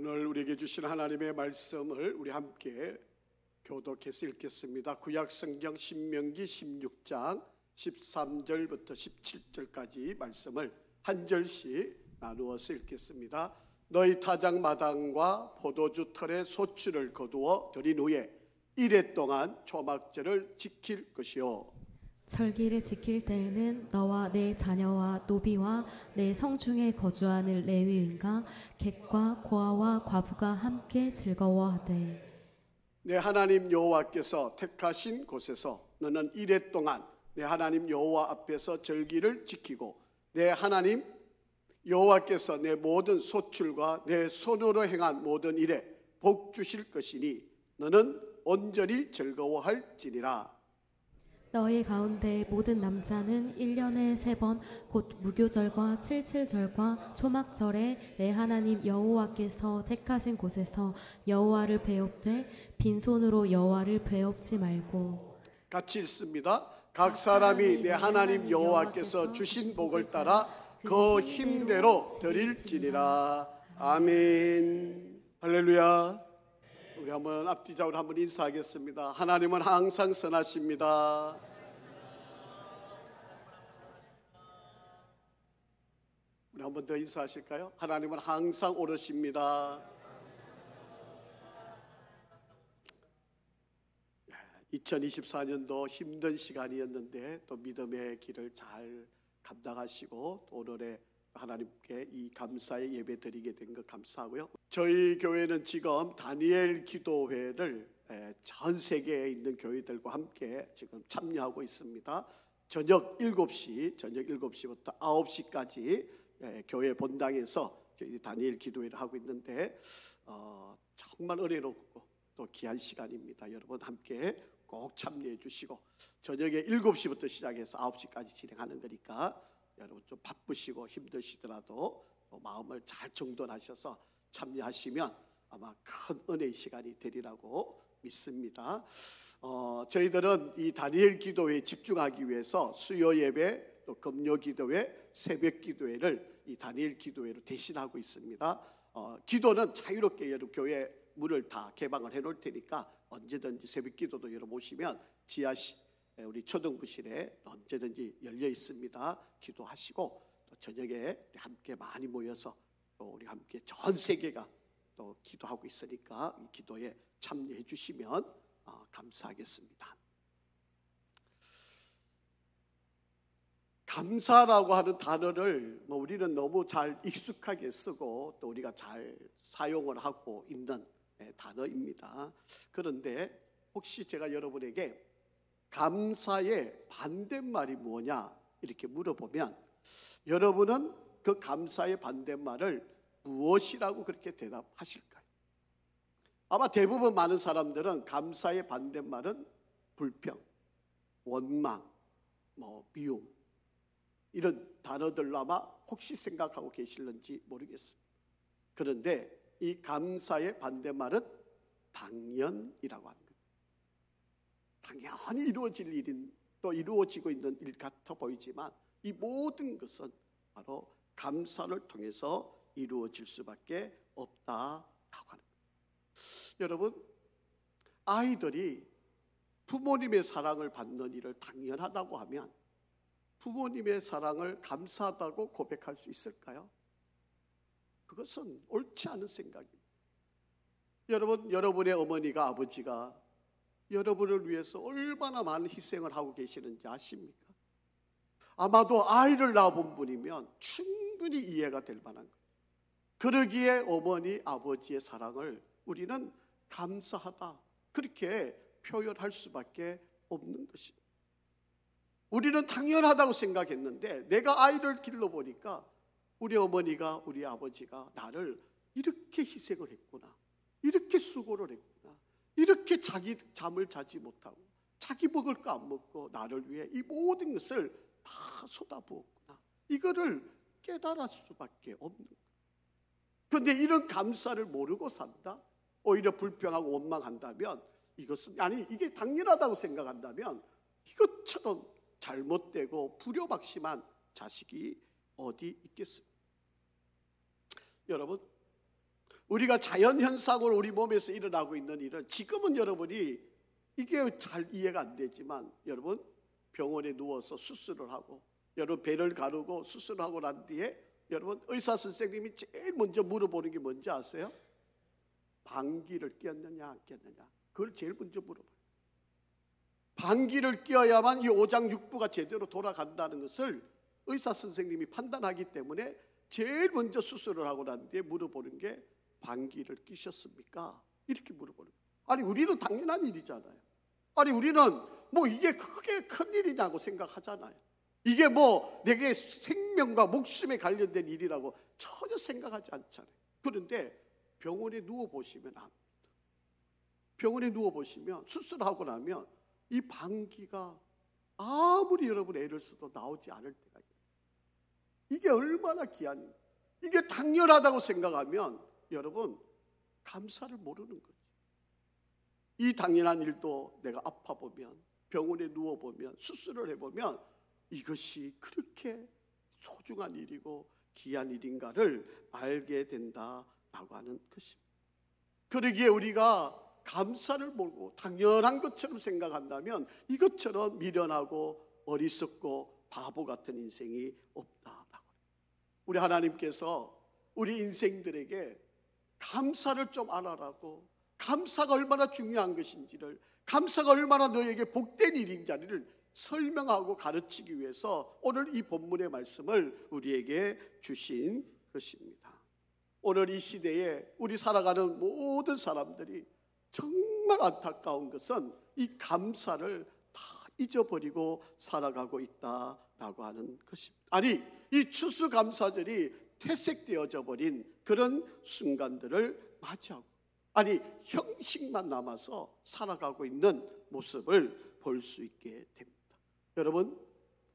오늘 우리에게 주신 하나님의 말씀을 우리 함께 교독해서 읽겠습니다. 구약성경 신명기 16장 13절부터 17절까지 말씀을 한 절씩 나누어서 읽겠습니다. 너희 타작마당과 포도주 털의 소출을 거두어 드린 후에 이레 동안 초막절을 지킬 것이요, 절기를 지킬 때에는 너와 내 자녀와 노비와 내 성중에 거주하는 레위인과 객과 고아와 과부가 함께 즐거워하되, 내 하나님 여호와께서 택하신 곳에서 너는 이레 동안 내 하나님 여호와 앞에서 절기를 지키고 내 하나님 여호와께서 내 모든 소출과 내 손으로 행한 모든 일에 복 주실 것이니 너는 온전히 즐거워할지니라. 너희 가운데 모든 남자는 1년에 3번 곧 무교절과 칠칠절과 초막절에 내 하나님 여호와께서 택하신 곳에서 여호와를 배웁되 빈손으로 여호와를 배웁지 말고. 같이 읽습니다. 각 사람이 내 하나님 여호와께서 주신 복을 따라 그 힘대로 드릴지니라. 아멘. 할렐루야. 우리 한번 앞뒤적으로 한번 인사하겠습니다. 하나님은 항상 선하십니다. 우리 한번 더 인사하실까요? 하나님은 항상 옳으십니다. 2024년도 힘든 시간이었는데 또 믿음의 길을 잘 감당하시고 또 오늘의 하나님께 이 감사의 예배 드리게 된 것 감사하고요. 저희 교회는 지금 다니엘 기도회를 전 세계에 있는 교회들과 함께 지금 참여하고 있습니다. 저녁 7시부터 9시까지 교회 본당에서 저희 다니엘 기도회를 하고 있는데 정말 은혜롭고 또 귀한 시간입니다. 여러분 함께 꼭 참여해 주시고, 저녁에 7시부터 시작해서 9시까지 진행하는 거니까 여러분 좀 바쁘시고 힘드시더라도 마음을 잘 정돈하셔서 참여하시면 아마 큰 은혜의 시간이 되리라고 믿습니다. 저희들은 이 다니엘 기도회에 집중하기 위해서 수요 예배, 또 금요 기도회, 새벽 기도회를 이 다니엘 기도회로 대신하고 있습니다. 기도는 자유롭게 여러분 교회 문을 다 개방을 해놓을 테니까 언제든지 새벽 기도도 여러분 오시면 지하실 우리 초등부실에 언제든지 열려 있습니다. 기도하시고 또 저녁에 우리 함께 많이 모여서 또 우리 함께 전 세계가 또 기도하고 있으니까 이 기도에 참여해 주시면 감사하겠습니다. 감사라고 하는 단어를 우리는 너무 잘 익숙하게 쓰고 또 우리가 잘 사용을 하고 있는 단어입니다. 그런데 혹시 제가 여러분에게 감사의 반대말이 뭐냐 이렇게 물어보면 여러분은 그 감사의 반대말을 무엇이라고 그렇게 대답하실까요? 아마 대부분 많은 사람들은 감사의 반대말은 불평, 원망, 미움 이런 단어들로 아마 혹시 생각하고 계실는지 모르겠습니다. 그런데 이 감사의 반대말은 당연이라고 합니다. 당연히 이루어질 일인 또 이루어지고 있는 일 같아 보이지만 이 모든 것은 바로 감사를 통해서 이루어질 수밖에 없다라고 하는 거예요. 여러분, 아이들이 부모님의 사랑을 받는 일을 당연하다고 하면 부모님의 사랑을 감사하다고 고백할 수 있을까요? 그것은 옳지 않은 생각입니다. 여러분, 여러분의 어머니가 아버지가 여러분을 위해서 얼마나 많은 희생을 하고 계시는지 아십니까? 아마도 아이를 낳아본 분이면 충분히 이해가 될 만한 거예요. 그러기에 어머니, 아버지의 사랑을 우리는 감사하다 그렇게 표현할 수밖에 없는 것입니다. 우리는 당연하다고 생각했는데 내가 아이를 길러보니까 우리 어머니가 우리 아버지가 나를 이렇게 희생을 했구나, 이렇게 수고를 했구나, 이렇게 자기 잠을 자지 못하고 자기 먹을 거 안 먹고 나를 위해 이 모든 것을 다 쏟아부었구나, 이거를 깨달을 수밖에 없는 거예요. 그런데 이런 감사를 모르고 산다? 오히려 불평하고 원망한다면 이것은 이게 당연하다고 생각한다면 이것처럼 잘못되고 불효박심한 자식이 어디 있겠습니까? 여러분, 우리가 자연현상으로 우리 몸에서 일어나고 있는 일은 지금은 여러분이 이게 잘 이해가 안 되지만 여러분 병원에 누워서 수술을 하고 여러분 배를 가르고 수술을 하고 난 뒤에 여러분 의사 선생님이 제일 먼저 물어보는 게 뭔지 아세요? 방귀를 뀌었느냐 안 뀌었느냐, 그걸 제일 먼저 물어봐요. 방귀를 뀌어야만 이 오장육부가 제대로 돌아간다는 것을 의사 선생님이 판단하기 때문에 제일 먼저 수술을 하고 난 뒤에 물어보는 게 방귀를 뀌셨습니까? 이렇게 물어보는 거예요. 아니 우리는 당연한 일이잖아요. 아니 우리는 뭐 이게 크게 큰 일이냐고 생각하잖아요. 이게 뭐 내게 생명과 목숨에 관련된 일이라고 전혀 생각하지 않잖아요. 그런데 병원에 누워보시면 압니다. 병원에 누워보시면 수술하고 나면 이 방귀가 아무리 여러분 애를 써도 나오지 않을 때가 있어요. 이게 얼마나 귀한, 이게 당연하다고 생각하면 여러분 감사를 모르는 거죠. 이 당연한 일도 내가 아파보면, 병원에 누워보면, 수술을 해보면 이것이 그렇게 소중한 일이고 귀한 일인가를 알게 된다라고 하는 것입니다. 그러기에 우리가 감사를 모르고 당연한 것처럼 생각한다면 이것처럼 미련하고 어리석고 바보 같은 인생이 없다라고. 우리 하나님께서 우리 인생들에게 감사를 좀 알아라고, 감사가 얼마나 중요한 것인지를, 감사가 얼마나 너에게 복된 일인지를 설명하고 가르치기 위해서 오늘 이 본문의 말씀을 우리에게 주신 것입니다. 오늘 이 시대에 우리 살아가는 모든 사람들이 정말 안타까운 것은 이 감사를 다 잊어버리고 살아가고 있다라고 하는 것입니다. 아니 이 추수감사절이 퇴색되어져 버린 그런 순간들을 맞이하고, 아니 형식만 남아서 살아가고 있는 모습을 볼 수 있게 됩니다. 여러분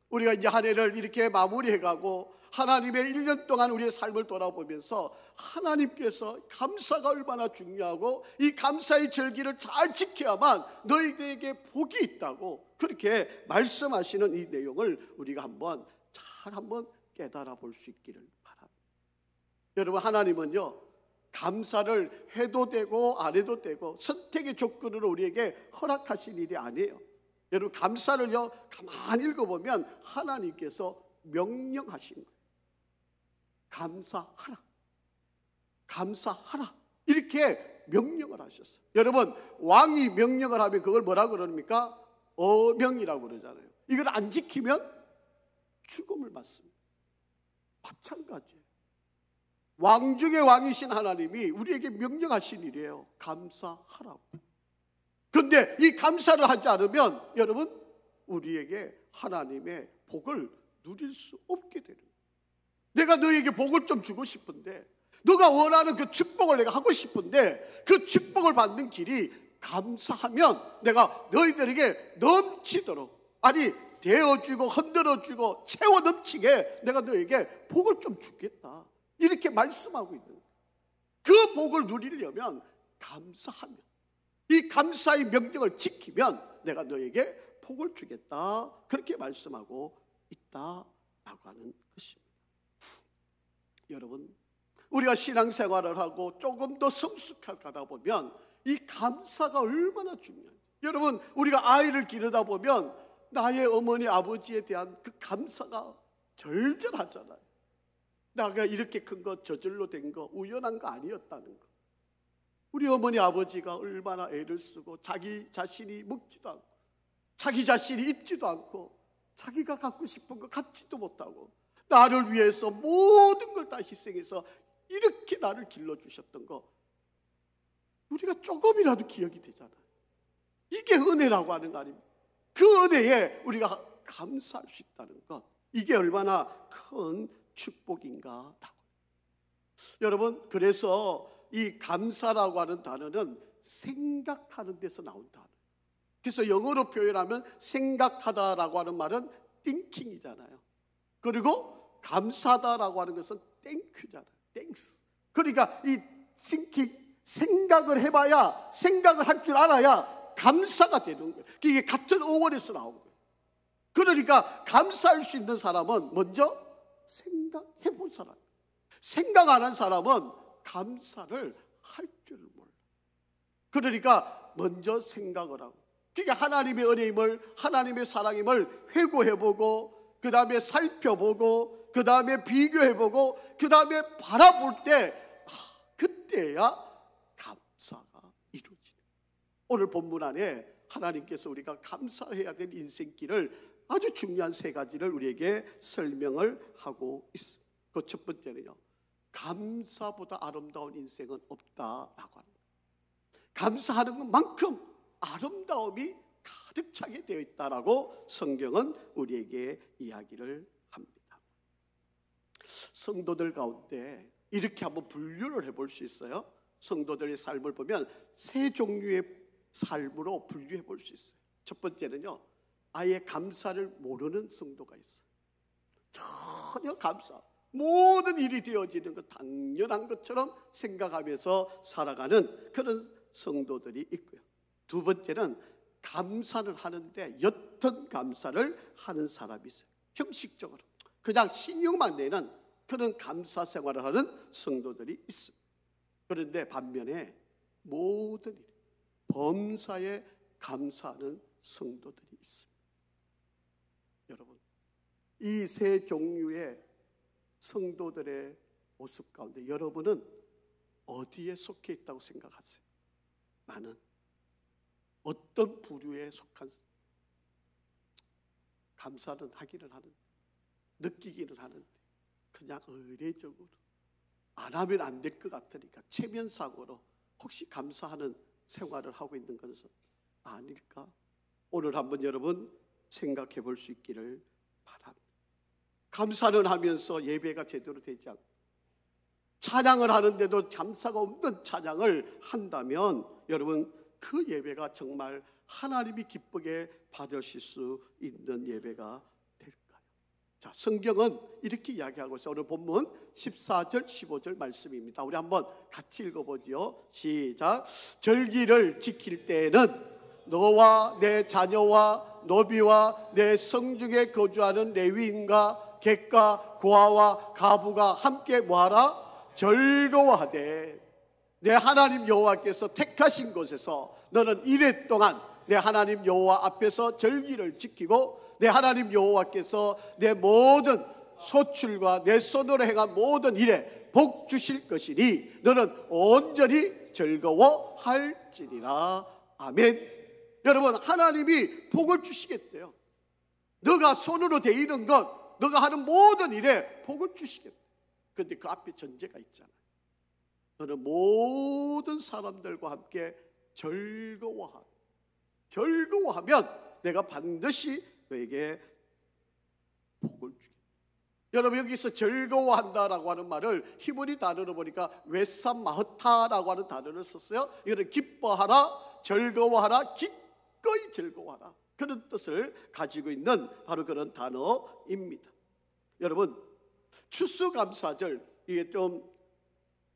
우리가 이제 한 해를 이렇게 마무리해가고 하나님의 1년 동안 우리의 삶을 돌아보면서 하나님께서 감사가 얼마나 중요하고 이 감사의 절기를 잘 지켜야만 너희들에게 복이 있다고 그렇게 말씀하시는 이 내용을 우리가 한번 깨달아 볼 수 있기를 바랍니다. 여러분 하나님은요 감사를 해도 되고 안 해도 되고 선택의 조건으로 우리에게 허락하신 일이 아니에요. 여러분 감사를요 가만히 읽어보면 하나님께서 명령하신 거예요. 감사하라, 감사하라 이렇게 명령을 하셨어요. 여러분 왕이 명령을 하면 그걸 뭐라 그럽니까? 어명이라고 그러잖아요. 이걸 안 지키면 죽음을 맞습니다. 마찬가지예요. 왕 중의 왕이신 하나님이 우리에게 명령하신 일이에요. 감사하라고. 그런데 이 감사를 하지 않으면 여러분 우리에게 하나님의 복을 누릴 수 없게 되는 거예요. 내가 너에게 복을 좀 주고 싶은데, 너가 원하는 그 축복을 내가 하고 싶은데 그 축복을 받는 길이 감사하면 내가 너희들에게 넘치도록, 아니 데워주고 흔들어주고 채워 넘치게 내가 너에게 복을 좀 주겠다 이렇게 말씀하고 있는 거예요. 그 복을 누리려면 감사하면, 이 감사의 명령을 지키면 내가 너에게 복을 주겠다 그렇게 말씀하고 있다라고 하는 것입니다. 여러분 우리가 신앙생활을 하고 조금 더 성숙하다 보면 이 감사가 얼마나 중요한지, 여러분 우리가 아이를 기르다 보면 나의 어머니 아버지에 대한 그 감사가 절절하잖아요. 내가 이렇게 큰 거 저절로 된 거 우연한 거 아니었다는 거. 우리 어머니 아버지가 얼마나 애를 쓰고 자기 자신이 먹지도 않고 자기 자신이 입지도 않고 자기가 갖고 싶은 거 갖지도 못하고 나를 위해서 모든 걸 다 희생해서 이렇게 나를 길러주셨던 거 우리가 조금이라도 기억이 되잖아요. 이게 은혜라고 하는 거 아닙니까? 그 은혜에 우리가 감사할 수 있다는 것, 이게 얼마나 큰 축복인가라고. 여러분 그래서 이 감사라고 하는 단어는 생각하는 데서 나온 단어. 그래서 영어로 표현하면 생각하다라고 하는 말은 thinking이잖아요. 그리고 감사다라고 하는 것은 thank유잖아요. thanks. 그러니까 이 thinking, 생각을 해봐야, 생각을 할 줄 알아야 감사가 되는 거예요. 이게 같은 어원에서 나온 거예요. 그러니까 감사할 수 있는 사람은 먼저 생각해 본 사람, 생각 안 한 사람은 감사를 할 줄을 몰라. 그러니까 먼저 생각을 하고, 그러니까 하나님의 은혜임을, 하나님의 사랑임을 회고해보고, 그 다음에 살펴보고, 그 다음에 비교해보고, 그 다음에 바라볼 때 그때야 감사가 이루어지는. 오늘 본문 안에 하나님께서 우리가 감사해야 될 인생길을 아주 중요한 세 가지를 우리에게 설명을 하고 있습니다. 그 첫 번째는요, 감사보다 아름다운 인생은 없다라고 합니다. 감사하는 것만큼 아름다움이 가득 차게 되어 있다라고 성경은 우리에게 이야기를 합니다. 성도들 가운데 이렇게 한번 분류를 해볼 수 있어요. 성도들의 삶을 보면 세 종류의 삶으로 분류해 볼 수 있어요. 첫 번째는요, 아예 감사를 모르는 성도가 있어요. 전혀 감사, 모든 일이 되어지는 것 당연한 것처럼 생각하면서 살아가는 그런 성도들이 있고요. 두 번째는 감사를 하는데 옅은 감사를 하는 사람이 있어요. 형식적으로 그냥 신용만 내는 그런 감사 생활을 하는 성도들이 있습니다. 그런데 반면에 모든 일, 범사에 감사하는 성도들이 있습니다. 여러분, 이 세 종류의 성도들의 모습 가운데 여러분은 어디에 속해 있다고 생각하세요? 나는 어떤 부류에 속한, 감사는 하기는 하는데, 느끼기는 하는데 그냥 의례적으로 안 하면 안 될 것 같으니까 체면상으로 혹시 감사하는 생활을 하고 있는 것은 아닐까? 오늘 한번 여러분 생각해 볼 수 있기를 바랍니다. 감사는 하면서 예배가 제대로 되지 않고, 찬양을 하는데도 감사가 없는 찬양을 한다면 여러분 그 예배가 정말 하나님이 기쁘게 받으실 수 있는 예배가 될까요? 자, 성경은 이렇게 이야기하고 있어요. 오늘 본문 14절 15절 말씀입니다. 우리 한번 같이 읽어보죠. 시작. 절기를 지킬 때에는 너와 내 자녀와 노비와 내 성중에 거주하는 레위인과 객과 고아와 가부가 함께 뭐하라? 즐거워하되 내 하나님 여호와께서 택하신 곳에서 너는 이래 동안 내 하나님 여호와 앞에서 절기를 지키고 내 하나님 여호와께서 내 모든 소출과 내 손으로 행한 모든 일에 복 주실 것이니 너는 온전히 즐거워할지니라. 아멘. 여러분, 하나님이 복을 주시겠대요. 너가 손으로 되이는 것, 너가 하는 모든 일에 복을 주시겠대요. 그런데 그 앞에 전제가 있잖아요. 너는 모든 사람들과 함께 즐거워하면 내가 반드시 너에게 복을 주겠다. 여러분, 여기서 즐거워한다라고 하는 말을 히브리 단어로 보니까 웨삼마흐타라고 하는 단어를 썼어요. 이거는 기뻐하라, 즐거워하라, 기꺼이 즐거워하라, 그런 뜻을 가지고 있는 바로 그런 단어입니다. 여러분, 추수감사절, 이게 좀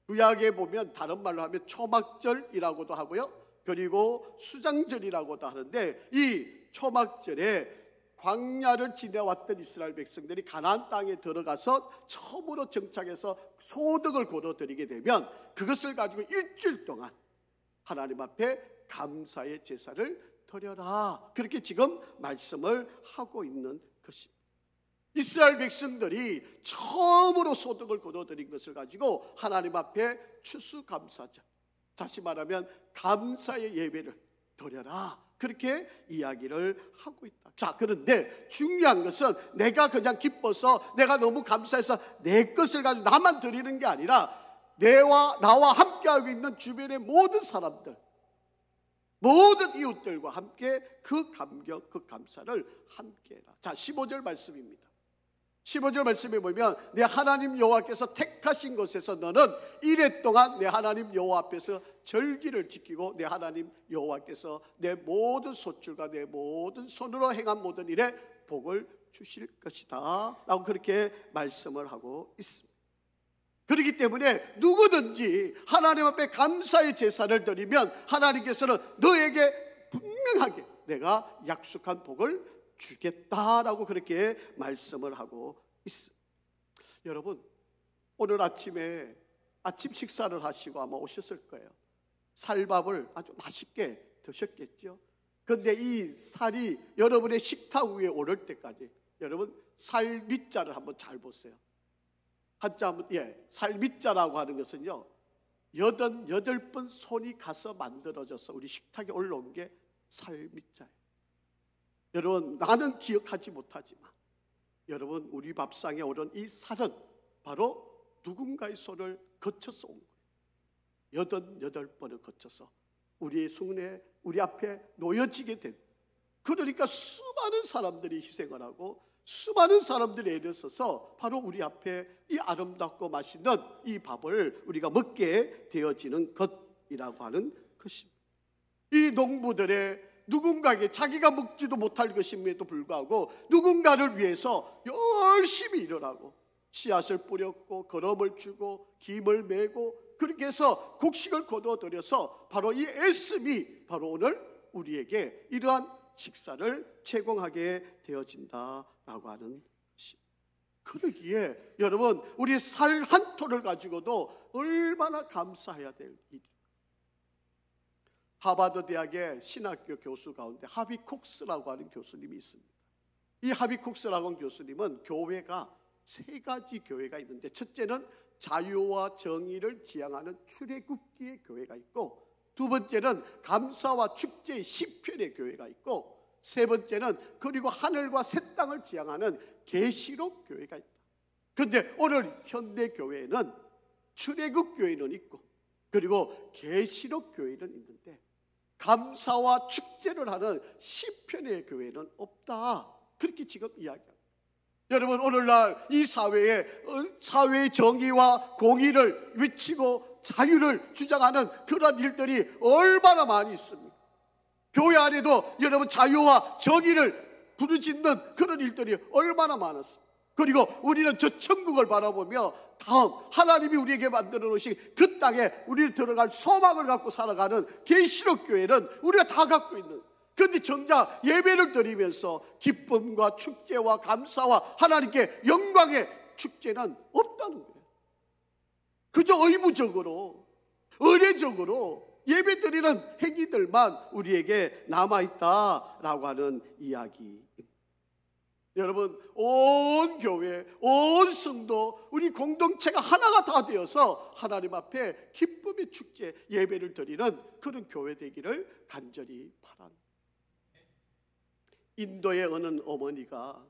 구약에 보면 다른 말로 하면 초막절이라고도 하고요, 그리고 수장절이라고도 하는데, 이 초막절에 광야를 지내왔던 이스라엘 백성들이 가나안 땅에 들어가서 처음으로 정착해서 소득을 거둬들이게 되면 그것을 가지고 일주일 동안 하나님 앞에 감사의 제사를 드려라, 그렇게 지금 말씀을 하고 있는 것입니다. 이스라엘 백성들이 처음으로 소득을 거둬들인 것을 가지고 하나님 앞에 추수감사절, 다시 말하면 감사의 예배를 드려라, 그렇게 이야기를 하고 있다. 자, 그런데 중요한 것은 내가 그냥 기뻐서 내가 너무 감사해서 내 것을 가지고 나만 드리는 게 아니라 나와 함께하고 있는 주변의 모든 사람들, 모든 이웃들과 함께 그 감격, 그 감사를 함께해라. 자, 15절 말씀입니다. 15절 말씀에 보면 내 하나님 여호와께서 택하신 곳에서 너는 이래 동안 내 하나님 여호와 앞에서 절기를 지키고 내 하나님 여호와께서 내 모든 소출과 내 모든 손으로 행한 모든 일에 복을 주실 것이다 라고 그렇게 말씀을 하고 있습니다. 그렇기 때문에 누구든지 하나님 앞에 감사의 제사를 드리면 하나님께서는 너에게 분명하게 내가 약속한 복을 주겠다라고 그렇게 말씀을 하고 있습니다. 여러분, 오늘 아침에 아침 식사를 하시고 아마 오셨을 거예요. 쌀밥을 아주 맛있게 드셨겠죠. 그런데 이 쌀이 여러분의 식탁 위에 오를 때까지 여러분 쌀 밑자를 한번 잘 보세요. 한자 한번, 쌀 밑자라고 하는 것은요 88번 손이 가서 만들어져서 우리 식탁에 올라온 게 쌀 밑자예요. 여러분, 나는 기억하지 못하지만 여러분, 우리 밥상에 오른 이 쌀은 바로 누군가의 손을 거쳐서 온 거예요. 88번을 거쳐서 우리의 손에, 우리 앞에 놓여지게 된. 그러니까 수많은 사람들이 희생을 하고 수많은 사람들이 애를 써서 바로 우리 앞에 이 아름답고 맛있는 이 밥을 우리가 먹게 되어지는 것이라고 하는 것입니다. 이 농부들의 누군가에게 자기가 먹지도 못할 것임에도 불구하고 누군가를 위해서 열심히 일을 하고 씨앗을 뿌렸고 거름을 주고 김을 메고 그렇게 해서 곡식을 거두어들여서 바로 이 애씀이 바로 오늘 우리에게 이러한 식사를 제공하게 되어진다라고 하는 것입니다. 그러기에 여러분, 우리 쌀 한 톨을 가지고도 얼마나 감사해야 될 일입니까? 하버드 대학의 신학교 교수 가운데 하비 콕스라고 하는 교수님이 있습니다. 이 하비 콕스라고 하는 교수님은 교회가 세 가지 교회가 있는데, 첫째는 자유와 정의를 지향하는 출애굽기의 교회가 있고, 두 번째는 감사와 축제의 시편의 교회가 있고, 세 번째는 그리고 하늘과 새 땅을 지향하는 계시록 교회가 있다. 그런데 오늘 현대 교회는 출애굽 교회는 있고 그리고 계시록 교회는 있는데 감사와 축제를 하는 시편의 교회는 없다. 그렇게 지금 이야기합니다. 여러분, 오늘날 이 사회의 정의와 공의를 외치고 자유를 주장하는 그런 일들이 얼마나 많이 있습니까? 교회 안에도 여러분 자유와 정의를 부르짖는 그런 일들이 얼마나 많았습니까? 그리고 우리는 저 천국을 바라보며 다음 하나님이 우리에게 만들어 놓으신 그 땅에 우리를 들어갈 소망을 갖고 살아가는 계시록 교회는 우리가 다 갖고 있는. 그런데 정작 예배를 드리면서 기쁨과 축제와 감사와 하나님께 영광의 축제는 없다는 거예요. 그저 의무적으로 의례적으로 예배 드리는 행위들만 우리에게 남아있다라고 하는 이야기입니다. 여러분, 온 교회, 온 성도, 우리 공동체가 하나가 다 되어서 하나님 앞에 기쁨의 축제, 예배를 드리는 그런 교회 되기를 간절히 바랍니다. 인도의 어느 어머니가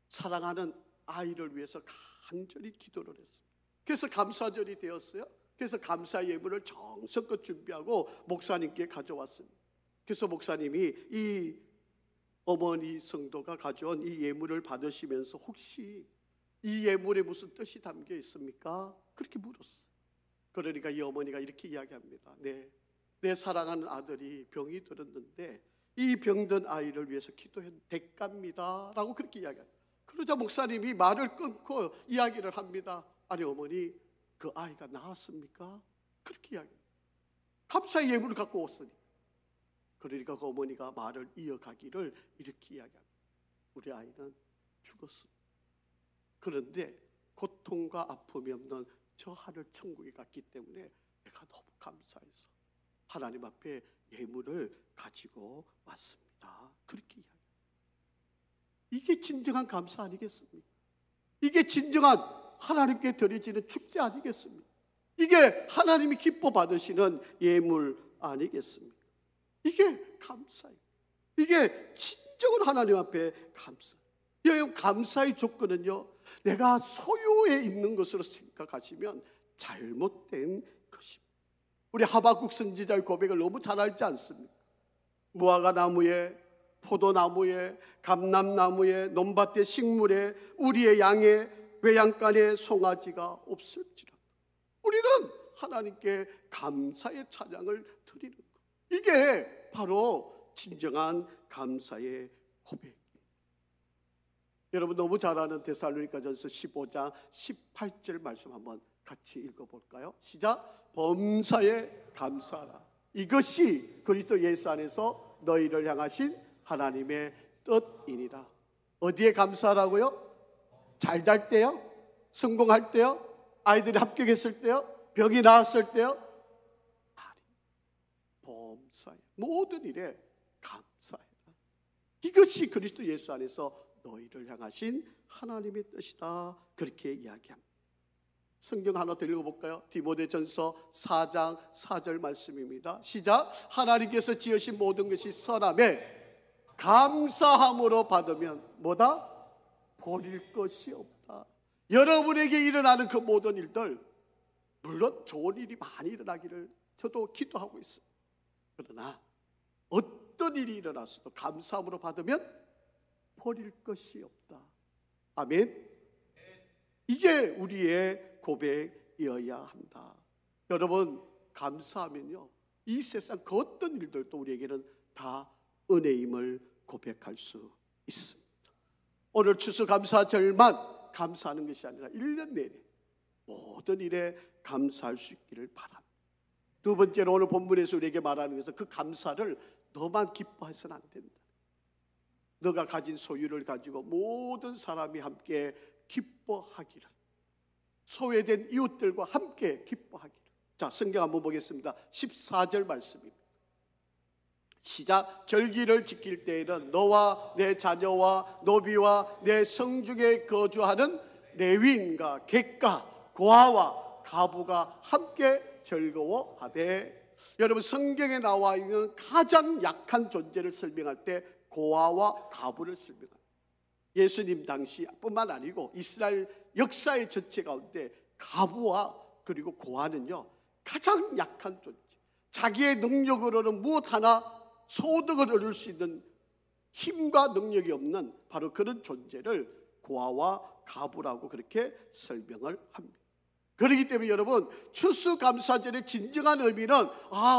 사랑하는 아이를 위해서 간절히 기도를 했습니다. 그래서 감사절이 되었어요. 그래서 감사 예물을 정성껏 준비하고 목사님께 가져왔습니다. 그래서 목사님이 이 어머니 성도가 가져온 이 예물을 받으시면서 혹시 이 예물에 무슨 뜻이 담겨 있습니까? 그렇게 물었어요. 그러니까 이 어머니가 이렇게 이야기합니다. 내 사랑하는 아들이 병이 들었는데 이 병든 아이를 위해서 기도한 대가입니다 라고 그렇게 이야기합니다. 그러자 목사님이 말을 끊고 이야기를 합니다. 아니 어머니, 그 아이가 나았습니까? 그렇게 이야기합니다. 감사의 예물을 갖고 왔으니. 그러니까 그 어머니가 말을 이어가기를 이렇게 이야기합니다. 우리 아이는 죽었습니다. 그런데 고통과 아픔이 없는 저 하늘 천국에 갔기 때문에 내가 너무 감사해서 하나님 앞에 예물을 가지고 왔습니다. 그렇게 이야기합니다. 이게 진정한 감사 아니겠습니까? 이게 진정한 하나님께 드려지는 축제 아니겠습니까? 이게 하나님이 기뻐 받으시는 예물 아니겠습니까? 이게 감사예요. 이게 진정으로 하나님 앞에 감사. 여러분, 감사의 조건은요, 내가 소유에 있는 것으로 생각하시면 잘못된 것입니다. 우리 하박국 선지자의 고백을 너무 잘 알지 않습니까? 무화과 나무에, 포도나무에, 감람나무에, 논밭의 식물에, 우리의 양에, 외양간에 송아지가 없을지라. 우리는 하나님께 감사의 찬양을 드리는 것. 이게 바로 진정한 감사의 고백입니다. 여러분 너무 잘 아는 데살로니가전서 15장 18절 말씀 한번 같이 읽어볼까요? 시작. 범사에 감사하라. 이것이 그리스도 예수 안에서 너희를 향하신 하나님의 뜻이니라. 어디에 감사하라고요? 잘 될 때요? 성공할 때요? 아이들이 합격했을 때요? 병이 나았을 때요? 아니, 범사에 모든 일에 감사해라. 이것이 그리스도 예수 안에서 너희를 향하신 하나님의 뜻이다. 그렇게 이야기합니다. 성경 하나 더 읽어볼까요? 디모데전서 4장 4절 말씀입니다. 시작. 하나님께서 지으신 모든 것이 선함에 감사함으로 받으면 뭐다? 버릴 것이 없다. 여러분에게 일어나는 그 모든 일들, 물론 좋은 일이 많이 일어나기를 저도 기도하고 있습니다. 그러나 어떤 일이 일어났어도 감사함으로 받으면 버릴 것이 없다. 아멘. 이게 우리의 고백이어야 한다. 여러분, 감사하면요, 이 세상 그 어떤 일들도 우리에게는 다 은혜임을 고백할 수 있습니다. 오늘 추수감사절만 감사하는 것이 아니라 1년 내내 모든 일에 감사할 수 있기를 바랍니다. 두 번째로 오늘 본문에서 우리에게 말하는 것은 그 감사를 너만 기뻐해서는 안 된다. 너가 가진 소유를 가지고 모든 사람이 함께 기뻐하기를, 소외된 이웃들과 함께 기뻐하기를. 자, 성경 한번 보겠습니다. 14절 말씀입니다. 시작. 절기를 지킬 때에는 너와 내 자녀와 노비와 내 성중에 거주하는 레위인과 객가, 고아와 가부가 함께 즐거워하되. 여러분, 성경에 나와 있는 가장 약한 존재를 설명할 때 고아와 가부를 설명합니다. 예수님 당시뿐만 아니고 이스라엘 역사의 전체 가운데 가부와 그리고 고아는요, 가장 약한 존재, 자기의 능력으로는 무엇 하나 소득을 얻을 수 있는 힘과 능력이 없는 바로 그런 존재를 고아와 가부라고 그렇게 설명을 합니다. 그렇기 때문에 여러분, 추수감사절의 진정한 의미는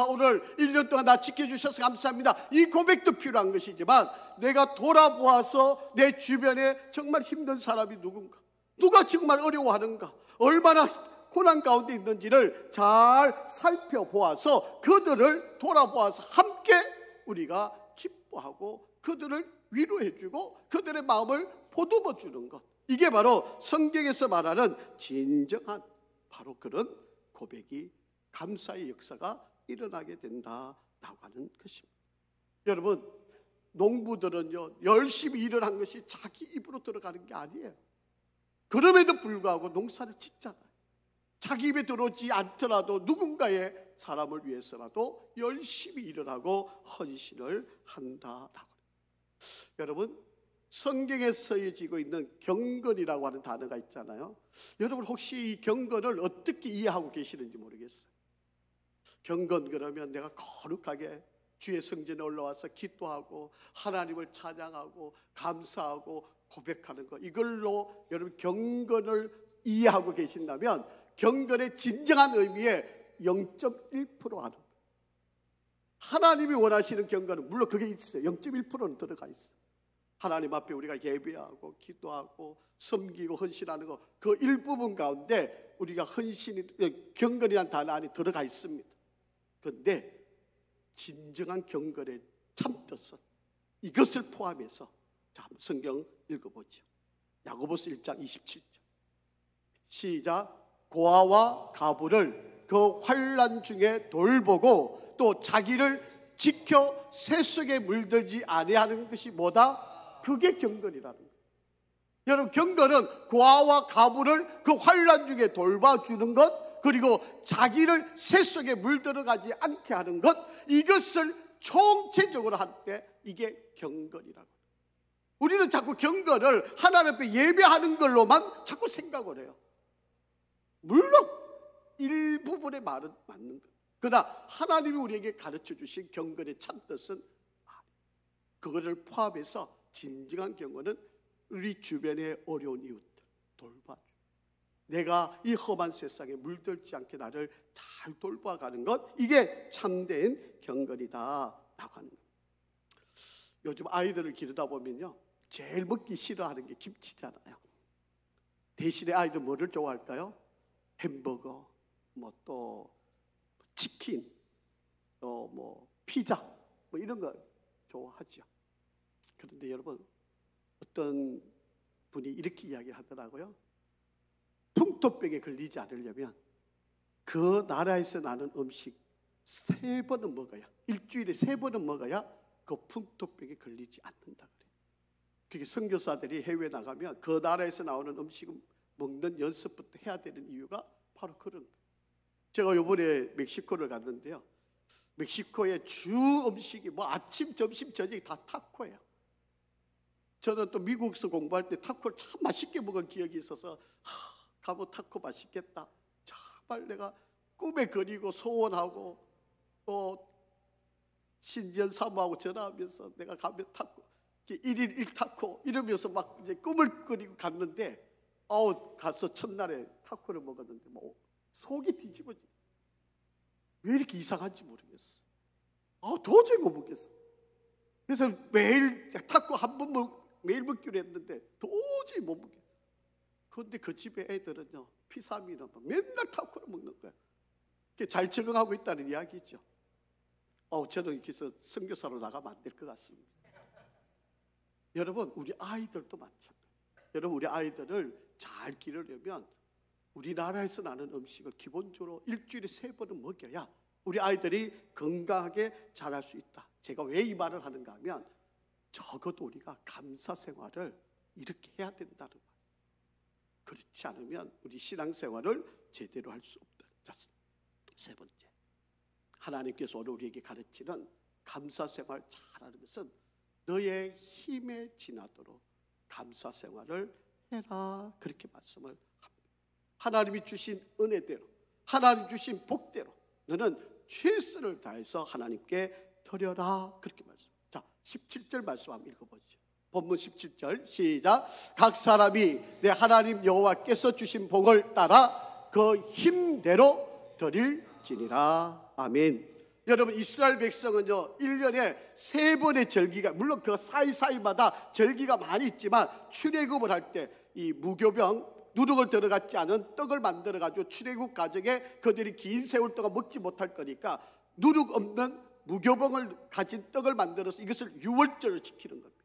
오늘 1년 동안 나 지켜주셔서 감사합니다, 이 고백도 필요한 것이지만, 내가 돌아보아서 내 주변에 정말 힘든 사람이 누군가, 누가 정말 어려워하는가, 얼마나 고난 가운데 있는지를 잘 살펴보아서 그들을 돌아보아서 함께 우리가 기뻐하고 그들을 위로해주고 그들의 마음을 보듬어주는 것, 이게 바로 성경에서 말하는 진정한 바로 그런 고백이, 감사의 역사가 일어나게 된다라고 하는 것입니다. 여러분, 농부들은요, 열심히 일을 한 것이 자기 입으로 들어가는 게 아니에요. 그럼에도 불구하고 농사를 짓잖아요. 자기 입에 들어오지 않더라도 누군가의 사람을 위해서라도 열심히 일을 하고 헌신을 한다라고. 여러분, 성경에 쓰여지고 있는 경건이라고 하는 단어가 있잖아요. 여러분, 혹시 이 경건을 어떻게 이해하고 계시는지 모르겠어요. 경건 그러면 내가 거룩하게 주의 성전에 올라와서 기도하고 하나님을 찬양하고 감사하고 고백하는 것, 이걸로 여러분 경건을 이해하고 계신다면 경건의 진정한 의미의 0.1% 하는 것. 하나님이 원하시는 경건은 물론 그게 있어요. 0.1%는 들어가 있어요. 하나님 앞에 우리가 예배하고 기도하고 섬기고 헌신하는 것, 그 일부분 가운데 우리가 경건이라는 단어 안에 들어가 있습니다. 그런데 진정한 경건의 참뜻은 이것을 포함해서, 자, 한번 성경 읽어보죠. 야고보서 1장 27절 시작. 고아와 가부를 그 환난 중에 돌보고 또 자기를 지켜 새 속에 물들지 아니하는 것이 뭐다? 그게 경건이라는 거예요. 여러분, 경건은 고아와 가부를 그 환난 중에 돌봐주는 것, 그리고 자기를 새 속에 물들어가지 않게 하는 것, 이것을 총체적으로 할 때 이게 경건이라고. 우리는 자꾸 경건을 하나님 앞에 예배하는 걸로만 자꾸 생각을 해요. 물론 일부분의 말은 맞는 것, 그러나 하나님이 우리에게 가르쳐 주신 경건의 참뜻은 그거를 포함해서 진정한 경건은 우리 주변의 어려운 이웃들 돌봐주고, 내가 이 험한 세상에 물들지 않게 나를 잘 돌봐가는 것, 이게 참된 경건이다 라고 하는 거예요. 요즘 아이들을 기르다 보면요, 제일 먹기 싫어하는 게 김치잖아요. 대신에 아이들 뭐를 좋아할까요? 햄버거, 또 치킨, 또 피자, 이런 거 좋아하죠. 그런데 여러분, 어떤 분이 이렇게 이야기하더라고요. 풍토병에 걸리지 않으려면 그 나라에서 나는 음식 3번은 먹어야, 일주일에 3번은 먹어야 그 풍토병에 걸리지 않는다 그래요. 그게 선교사들이 해외 나가면 그 나라에서 나오는 음식을 먹는 연습부터 해야 되는 이유가 바로 그런 거예요. 제가 이번에 멕시코를 갔는데요, 멕시코의 주 음식이 뭐 아침, 점심, 저녁이 다 타코예요. 저는 또 미국에서 공부할 때 타코를 참 맛있게 먹은 기억이 있어서 가면 타코 맛있겠다, 정말 내가 꿈에 그리고 소원하고 또 신전 사모하고 전화하면서 내가 가면 타코 1일 1타코 이러면서 막 이제 꿈을 꾸리고 갔는데, 가서 첫날에 타코를 먹었는데 뭐 속이 뒤집어져. 왜 이렇게 이상한지 모르겠어. 도저히 못 먹겠어. 그래서 매일 타코 한 번 매일 먹기로 했는데 도저히 못 먹겠어. 그런데 그 집에 애들은요, 피삼이나 맨날 타코를 먹는 거야. 잘 적응하고 있다는 이야기죠. 저는 이렇게 해서 선교사로 나가면 안 될 것 같습니다. 여러분, 우리 아이들도 마찬가지예요. 여러분, 우리 아이들을 잘 기르려면 우리나라에서 나는 음식을 기본적으로 일주일에 3번은 먹여야 우리 아이들이 건강하게 자랄 수 있다. 제가 왜 이 말을 하는가 하면, 적어도 우리가 감사 생활을 이렇게 해야 된다는 말. 그렇지 않으면 우리 신앙생활을 제대로 할 수 없다. 자, 3번째, 하나님께서 오늘 우리에게 가르치는 감사생활 잘하는 것은 너의 힘에 지나도록 감사생활을 해라, 그렇게 말씀을 합니다. 하나님이 주신 은혜대로, 하나님 주신 복대로 너는 최선을 다해서 하나님께 드려라, 그렇게 말씀. 자, 17절 말씀 한번 읽어보죠. 본문 17절 시작. 각 사람이 내 하나님 여호와께서 주신 복을 따라 그 힘대로 드릴지니라. 아멘. 여러분, 이스라엘 백성은요 1년에 3번의 절기가, 물론 그 사이사이마다 절기가 많이 있지만 출애굽을 할 때 이 무교병, 누룩을 들어갔지 않은 떡을 만들어 가지고 출애굽 과정에 그들이 긴 세월 동안 먹지 못할 거니까 누룩 없는 무교병을 가진 떡을 만들어서 이것을 유월절을 지키는 겁니다.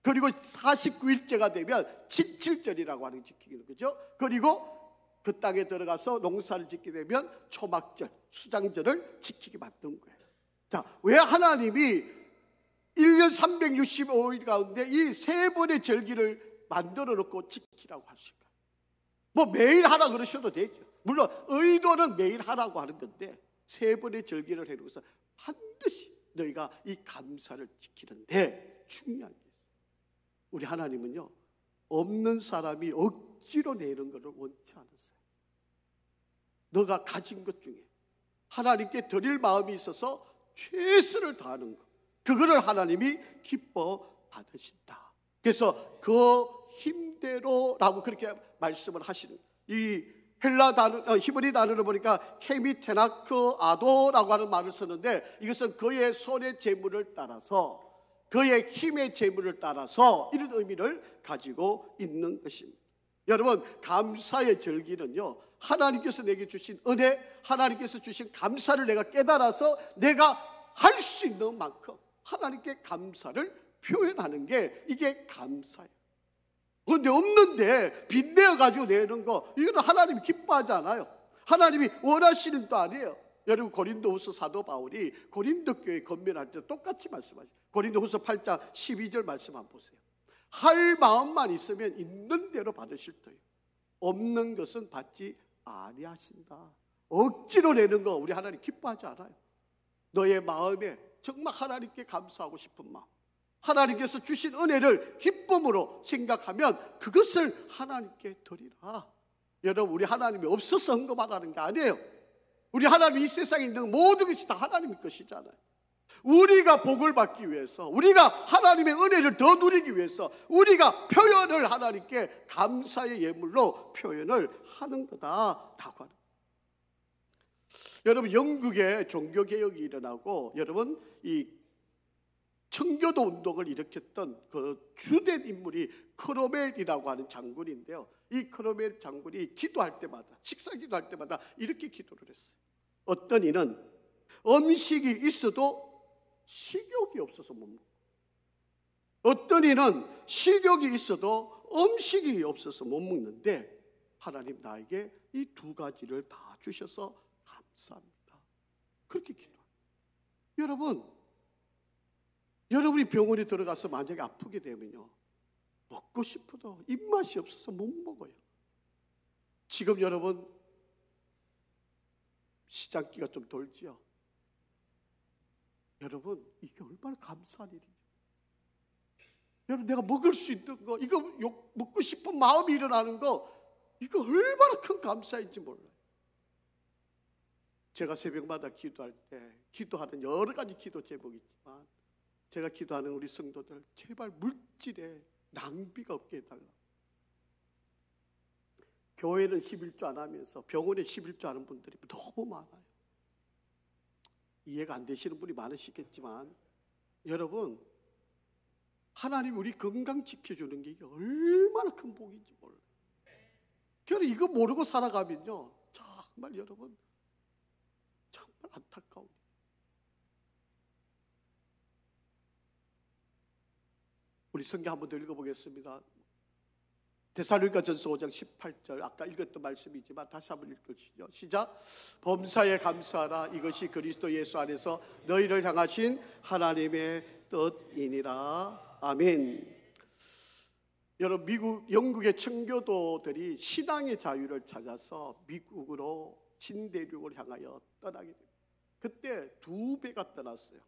그리고 49일째가 되면 칠칠절이라고 하는 게 지키는 거죠. 그리고 그 땅에 들어가서 농사를 짓게 되면 초막절, 수장절을 지키게 만든 거예요. 자, 왜 하나님이 1년 365일 가운데 이 3번의 절기를 만들어 놓고 지키라고 하실까? 뭐 매일 하라 그러셔도 되죠. 물론 의도는 매일 하라고 하는 건데 3번의 절기를 해놓고서 반드시 너희가 이 감사를 지키는데 중요한 게 있어요. 우리 하나님은요, 없는 사람이 억지로 내는 것을 원치 않으세요. 너가 가진 것 중에 하나님께 드릴 마음이 있어서 최선을 다하는 것, 그거를 하나님이 기뻐 받으신다. 그래서 그 힘대로라고 그렇게 말씀을 하시는, 이 헬라 단어, 히브리 단어를 보니까 케미테나크 아도라고 하는 말을 쓰는데, 이것은 그의 손의 재물을 따라서, 그의 힘의 재물을 따라서 이런 의미를 가지고 있는 것입니다. 여러분, 감사의 절기는요, 하나님께서 내게 주신 은혜, 하나님께서 주신 감사를 내가 깨달아서 내가 할 수 있는 만큼 하나님께 감사를 표현하는 게 이게 감사예요. 그런데 없는데 빚내어 가지고 내는 거, 이거는 하나님이 기뻐하지 않아요. 하나님이 원하시는 도 아니에요. 여러분, 고린도후서 사도 바울이 고린도 교회 건면할 때 똑같이 말씀하시죠. 고린도후서 8장 12절 말씀 한번 보세요. 할 마음만 있으면 있는 대로 받으실 터요, 없는 것은 받지 아니하신다. 억지로 내는 거 우리 하나님 기뻐하지 않아요. 너의 마음에 정말 하나님께 감사하고 싶은 마음, 하나님께서 주신 은혜를 기쁨으로 생각하면 그것을 하나님께 드리라. 여러분, 우리 하나님이 없어서 한 것만 하는 게 아니에요. 우리 하나님이 이 세상에 있는 모든 것이 다 하나님의 것이잖아요. 우리가 복을 받기 위해서, 우리가 하나님의 은혜를 더 누리기 위해서 우리가 표현을 하나님께 감사의 예물로 표현을 하는 거다라고 하는. 여러분, 영국에 종교개혁이 일어나고, 여러분, 이 청교도 운동을 일으켰던 그 주된 인물이 크로멜이라고 하는 장군인데요, 이 크로멜 장군이 기도할 때마다, 식사 기도할 때마다 이렇게 기도를 했어요. 어떤 이는 음식이 있어도 식욕이 없어서 못 먹고, 어떤 이는 식욕이 있어도 음식이 없어서 못 먹는데, 하나님 나에게 이 두 가지를 다 주셔서 감사합니다. 그렇게 기도합니다. 여러분이 병원에 들어가서 만약에 아프게 되면요, 먹고 싶어도 입맛이 없어서 못 먹어요. 지금 여러분 시장기가 좀 돌지요. 여러분 이게 얼마나 감사한 일인지. 여러분 내가 먹을 수 있는 거, 이거 먹고 싶은 마음이 일어나는 거, 이거 얼마나 큰 감사인지 몰라요. 제가 새벽마다 기도할 때 기도하는 여러 가지 기도 제목이 있지만, 제가 기도하는 우리 성도들, 제발 물질에 낭비가 없게 해달라. 교회는 11조 안 하면서 병원에 11조 하는 분들이 너무 많아요. 이해가 안 되시는 분이 많으시겠지만, 여러분 하나님 우리 건강 지켜주는 게 이게 얼마나 큰 복인지 몰라요. 그래서 이거 모르고 살아가면요, 정말 여러분 정말 안타까운. 우리 성경 한번 더 읽어보겠습니다. 데살로니가전서 5장 18절, 아까 읽었던 말씀이지만 다시 한번 읽으시죠. 시작. 범사에 감사하라. 이것이 그리스도 예수 안에서 너희를 향하신 하나님의 뜻이니라. 아멘. 여러분 영국의 청교도들이 신앙의 자유를 찾아서 미국으로 신대륙을 향하여 떠나게 됩니다. 그때 두 배가 떠났어요.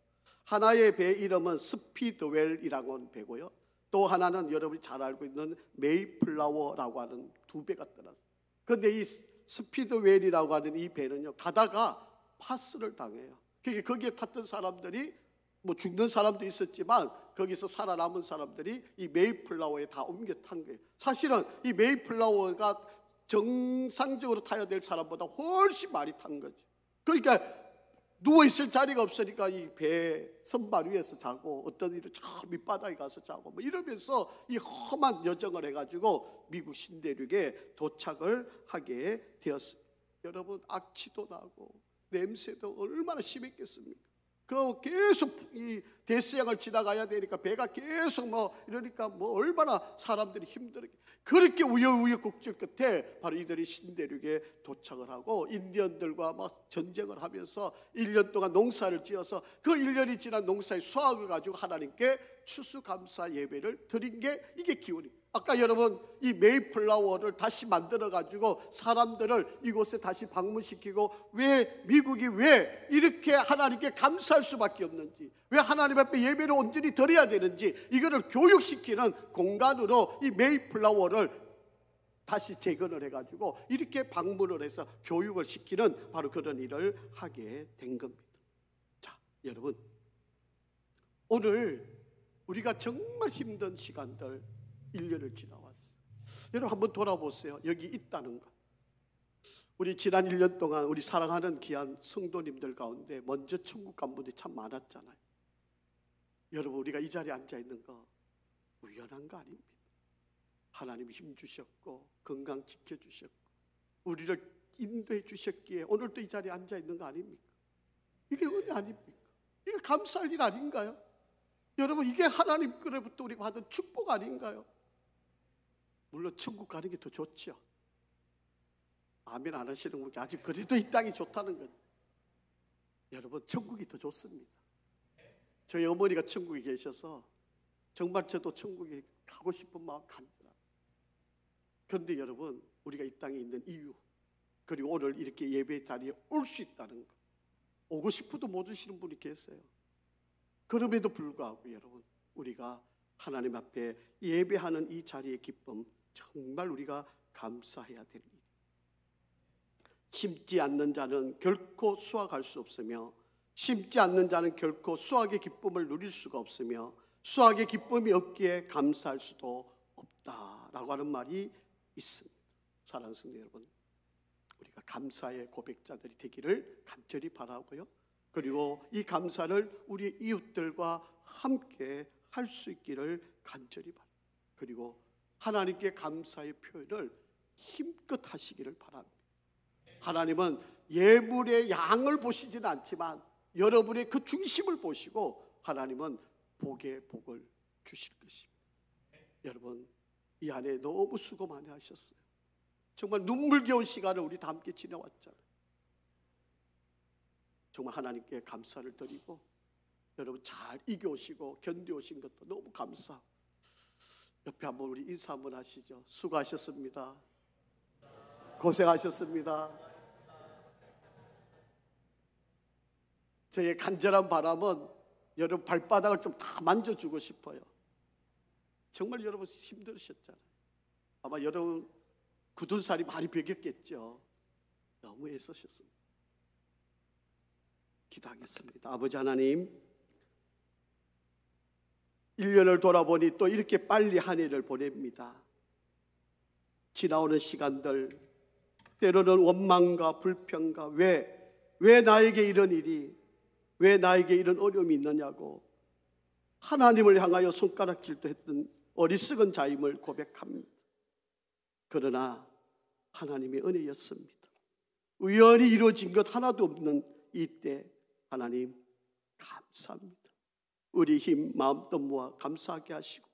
하나의 배 이름은 스피드웰이라고 하는 배고요, 또 하나는 여러분이 잘 알고 있는 메이플라워라고 하는 두 배가 떠났어요. 그런데 이 스피드웰이라고 하는 이 배는요, 가다가 파스를 당해요. 거기에 탔던 사람들이 뭐 죽는 사람도 있었지만, 거기서 살아남은 사람들이 이 메이플라워에 다 옮겨 탄 거예요. 사실은 이 메이플라워가 정상적으로 타야 될 사람보다 훨씬 많이 탄 거죠. 그러니까 누워있을 자리가 없으니까 이 배 선반 위에서 자고, 어떤 일은 저 밑바닥에 가서 자고, 뭐 이러면서 이 험한 여정을 해가지고 미국 신대륙에 도착을 하게 되었습니다. 여러분 악취도 나고 냄새도 얼마나 심했겠습니까? 그 계속 이 대서양을 지나가야 되니까 배가 계속 이러니까 얼마나 사람들이 힘들게, 그렇게 우여곡절 끝에 바로 이들이 신대륙에 도착을 하고 인디언들과 막 전쟁을 하면서 1년 동안 농사를 지어서 그 1년이 지난 농사의 수확을 가지고 하나님께 추수감사 예배를 드린 게 이게 기원이에요. 아까 여러분 이 메이플라워를 다시 만들어 가지고 사람들을 이곳에 다시 방문시키고, 왜 미국이 왜 이렇게 하나님께 감사할 수밖에 없는지, 왜 하나님 앞에 예배를 온전히 드려야 되는지, 이거를 교육시키는 공간으로 이 메이플라워를 다시 재건을 해가지고 이렇게 방문을 해서 교육을 시키는 바로 그런 일을 하게 된 겁니다. 자, 여러분 오늘 우리가 정말 힘든 시간들 1년을 지나왔어요. 여러분 한번 돌아보세요. 여기 있다는 것. 우리 지난 1년 동안 우리 사랑하는 귀한 성도님들 가운데 먼저 천국 간 분들이 참 많았잖아요. 여러분 우리가 이 자리에 앉아 있는 거 우연한 거 아닙니다. 하나님이 힘 주셨고 건강 지켜주셨고 우리를 인도해 주셨기에 오늘도 이 자리에 앉아 있는 거 아닙니까? 이게 은혜 아닙니까? 이게 감사할 일 아닌가요? 여러분 이게 하나님께로부터 우리가 받은 축복 아닌가요? 물론 천국 가는 게 더 좋죠. 아멘 안 하시는 분이 아직 그래도 이 땅이 좋다는 거죠. 여러분 천국이 더 좋습니다. 저희 어머니가 천국에 계셔서 정말 저도 천국에 가고 싶은 마음 간절합니다. 그런데 여러분 우리가 이 땅에 있는 이유, 그리고 오늘 이렇게 예배 자리에 올 수 있다는 것, 오고 싶어도 못 오시는 분이 계세요. 그럼에도 불구하고 여러분 우리가 하나님 앞에 예배하는 이 자리의 기쁨, 정말 우리가 감사해야 될 일. 심지 않는 자는 결코 수확할 수 없으며, 심지 않는 자는 결코 수확의 기쁨을 누릴 수가 없으며, 수확의 기쁨이 없기에 감사할 수도 없다라고 하는 말이 있습니다. 사랑하는 성도 여러분, 우리가 감사의 고백자들이 되기를 간절히 바라고요. 그리고 이 감사를 우리 이웃들과 함께 할 수 있기를 간절히 바랍니다. 그리고 하나님께 감사의 표현을 힘껏 하시기를 바랍니다. 하나님은 예물의 양을 보시지는 않지만 여러분의 그 중심을 보시고 하나님은 복의 복을 주실 것입니다. 여러분 이 안에 너무 수고 많이 하셨어요. 정말 눈물겨운 시간을 우리 다 함께 지내왔잖아요. 정말 하나님께 감사를 드리고 여러분 잘 이겨오시고 견뎌오신 것도 너무 감사하고 옆에 한번 우리 인사 한번 하시죠. 수고하셨습니다. 고생하셨습니다. 저의 간절한 바람은 여러분 발바닥을 좀 다 만져주고 싶어요. 정말 여러분 힘들으셨잖아요. 아마 여러분 굳은 살이 많이 배겼겠죠. 너무 애쓰셨습니다. 기도하겠습니다. 아버지 하나님, 1년을 돌아보니 또 이렇게 빨리 한 해를 보냅니다. 지나오는 시간들, 때로는 원망과 불평과 왜 나에게 이런 일이, 왜 나에게 이런 어려움이 있느냐고 하나님을 향하여 손가락질도 했던 어리석은 자임을 고백합니다. 그러나 하나님의 은혜였습니다. 우연히 이루어진 것 하나도 없는 이때 하나님 감사합니다. 우리 힘 마음도 모아 감사하게 하시고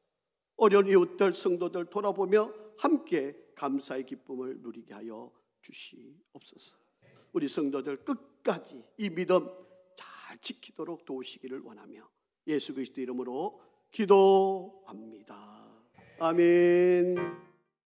어려운 이웃들 성도들 돌아보며 함께 감사의 기쁨을 누리게 하여 주시옵소서. 우리 성도들 끝까지 이 믿음 잘 지키도록 도우시기를 원하며 예수 그리스도 이름으로 기도합니다. 아멘.